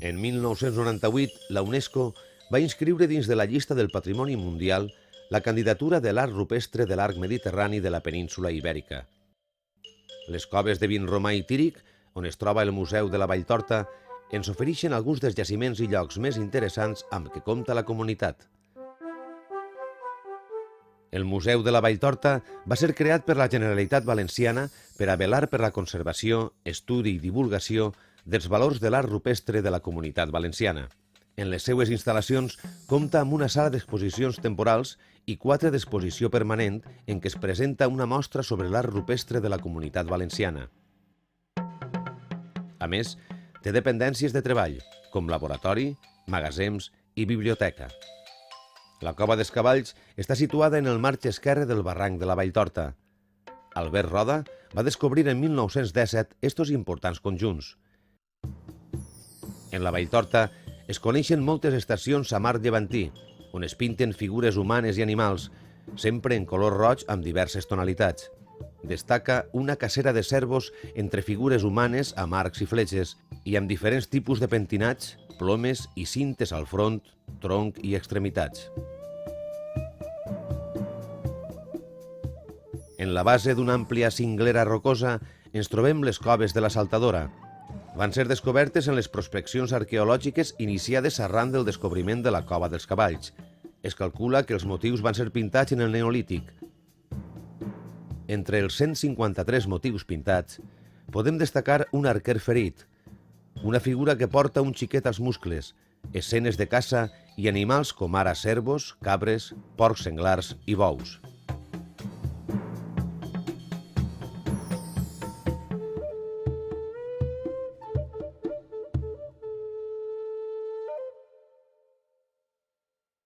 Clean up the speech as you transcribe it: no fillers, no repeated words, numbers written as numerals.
En 1998, la UNESCO va inscriure dins de la llista del Patrimoni Mundial la candidatura de l'art rupestre de l'arc mediterrani de la península Ibèrica. Les coves de Vinromà i Tírig, on es troba el Museu de la Valltorta, ens ofereixen alguns dels jaciments i llocs més interessants amb què compta la comunitat. El Museu de la Valltorta va ser creat per la Generalitat Valenciana per a velar per la conservació, estudi i divulgació dels valors de l'art rupestre de la comunitat valenciana. En les seues instal·lacions compta amb una sala d'exposicions temporals i 4 d'exposició permanent en què es presenta una mostra sobre l'art rupestre de la comunitat valenciana. A més, té dependències de treball, com laboratori, magatzems i biblioteca. La Cova dels Cavalls està situada en el marge esquerre del barranc de la Valltorta. Albert Roda va descobrir en 1917 estos importants conjunts. En la Valltorta es coneixen moltes estacions a mar llevantí, on es pinten figures humanes i animals, sempre en color roig amb diverses tonalitats. Destaca una cacera de cérvols entre figures humanes amb arcs i fletxes i amb diferents tipus de pentinats, plomes i cintes al front, tronc i extremitats. En la base d'una àmplia cinglera rocosa ens trobem les coves de la Saltadora. Van ser descobertes en les prospeccions arqueològiques iniciades arran del descobriment de la Cova dels Cavalls. Es calcula que els motius van ser pintats en el Neolític. Entre els 153 motius pintats, podem destacar un arquer ferit, una figura que porta un xiquet als muscles, escenes de caça i animals com ara cérvols, cabres, porcs senglars i bous.